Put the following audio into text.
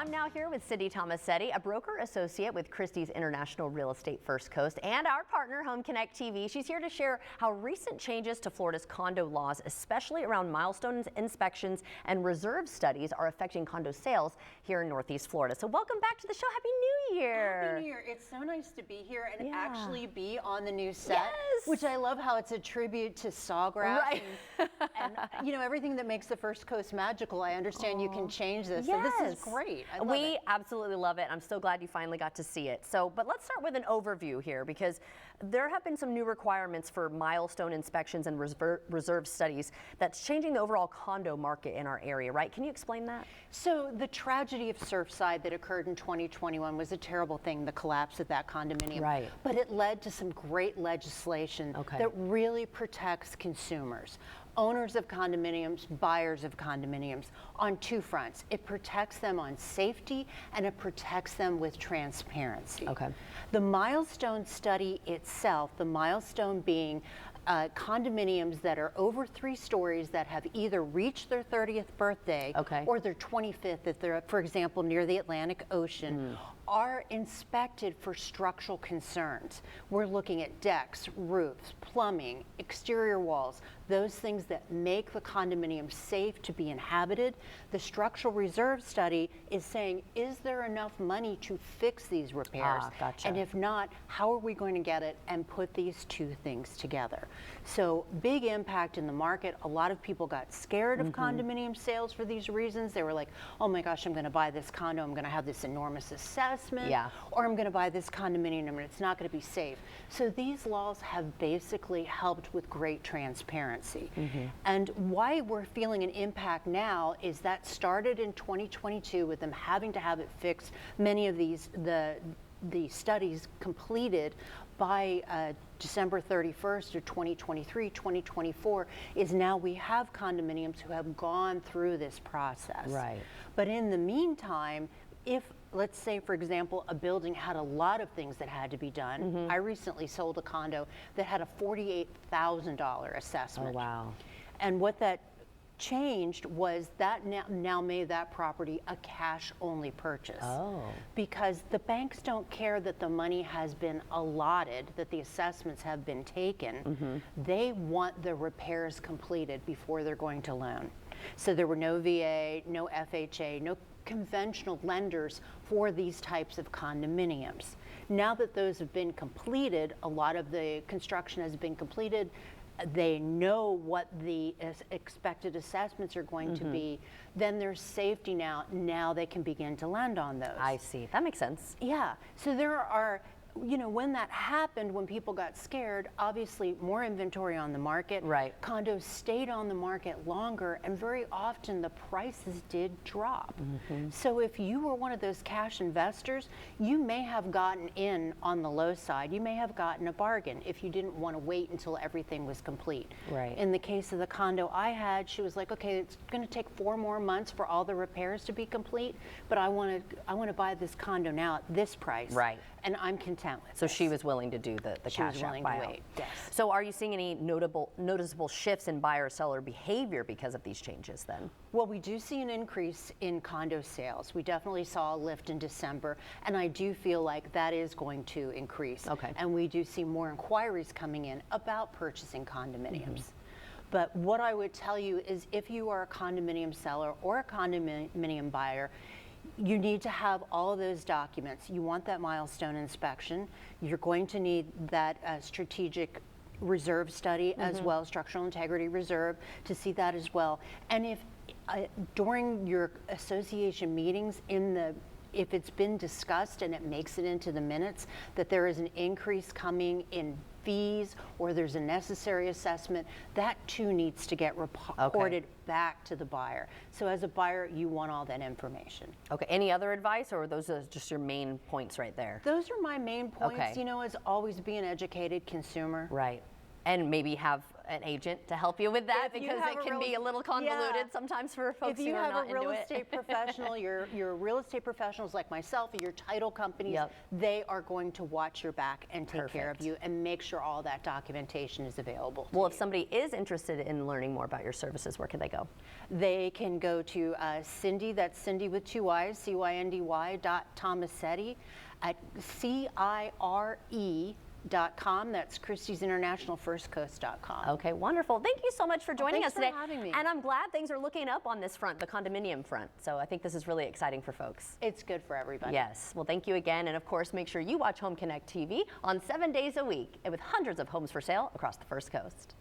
I'm now here with Cindy Tomasetti, a broker associate with Christie's International Real Estate First Coast and our partner Home Connect TV. She's here to share how recent changes to Florida's condo laws, especially around milestone inspections and reserve studies, are affecting condo sales here in Northeast Florida. So welcome back to the show. Happy New Year. Happy New Year. It's so nice to be here and actually be on the new set, which I love how it's a tribute to Sawgrass. Right. And you know, everything that makes the First Coast magical. I understand you can change this. So this is great. I love it. Absolutely love it. I'm so glad you finally got to see it. So, but let's start with an overview here, because there have been some new requirements for milestone inspections and reserve studies that's changing the overall condo market in our area, right? Can you explain that? So the tragedy of Surfside that occurred in 2021 was a terrible thing, the collapse of that condominium. Right. But it led to some great legislation that really protects consumers, owners of condominiums, buyers of condominiums, on two fronts. It protects them on safety and it protects them with transparency. The milestone study itself, the milestone being condominiums that are over 3 stories that have either reached their 30th birthday or their 25th, if they're, for example, near the Atlantic Ocean, are inspected for structural concerns. We're looking at decks, roofs, plumbing, exterior walls, those things that make the condominium safe to be inhabited. The structural reserve study is saying, is there enough money to fix these repairs? And if not, how are we going to get it and put these two things together? So big impact in the market. A lot of people got scared of condominium sales for these reasons. They were like, oh my gosh, I'm going to buy this condo, I'm going to have this enormous assessment, or I'm going to buy this condominium and it's not going to be safe. So these laws have basically helped with great transparency. And why we're feeling an impact now is that started in 2022 with them having to have it fixed. Many of these, the studies completed by December 31st of 2023, 2024, is now we have condominiums who have gone through this process. But in the meantime, if, let's say, for example, a building had a lot of things that had to be done. I recently sold a condo that had a $48,000 assessment. And what that changed was that now made that property a cash-only purchase. Because the banks don't care that the money has been allotted, that the assessments have been taken. They want the repairs completed before they're going to loan. So there were no VA, no FHA, no conventional lenders for these types of condominiums. Now that those have been completed, a lot of the construction has been completed, they know what the expected assessments are going to be, then there's safety now. Now they can begin to lend on those. I see. That makes sense. Yeah. So there are, you know, when that happened, when people got scared, obviously more inventory on the market. Condos stayed on the market longer, and very often the prices did drop. So if you were one of those cash investors, you may have gotten in on the low side. You may have gotten a bargain if you didn't want to wait until everything was complete. In the case of the condo I had, she was like, okay, it's going to take 4 more months for all the repairs to be complete, but I want to buy this condo now at this price. And I'm content with So she was willing to do the cash out buyout. So are you seeing any noticeable shifts in buyer-seller behavior because of these changes then? Well, we do see an increase in condo sales. We definitely saw a lift in December, and I do feel like that is going to increase. And we do see more inquiries coming in about purchasing condominiums. But what I would tell you is, if you are a condominium seller or a condominium buyer, you need to have all of those documents. You want that milestone inspection. You're going to need that strategic reserve study as well, structural integrity reserve, to see that as well. And if during your association meetings, if it's been discussed and it makes it into the minutes that there is an increase coming in fees or there's a necessary assessment, that too needs to get reported back to the buyer. So as a buyer, you want all that information. Any other advice, or are those just your main points right there? Those are my main points. You know, as always, be an educated consumer. And maybe have an agent to help you with that, If you because have it a can real- be a little convoluted Yeah. sometimes for folks If you who are have not a real into it. estate professional, your real estate professionals like myself, or your title companies, Yep. they are going to watch your back and take care of Perfect. you and make sure all that documentation is available. Well, if somebody is interested in learning more about your services, where can they go? They can go to Cindy, that's Cindy with 2 I's, CYNDY .Tomasetti at CIRE.com. That's Christie's International FirstCoast.com. Okay, wonderful. Thank you so much for joining thanks us today. for having me. And I'm glad things are looking up on this front, the condominium front. So I think this is really exciting for folks. It's good for everybody. Yes. Well, thank you again. And of course, make sure you watch Home Connect TV on 7 days a week and with hundreds of homes for sale across the First Coast.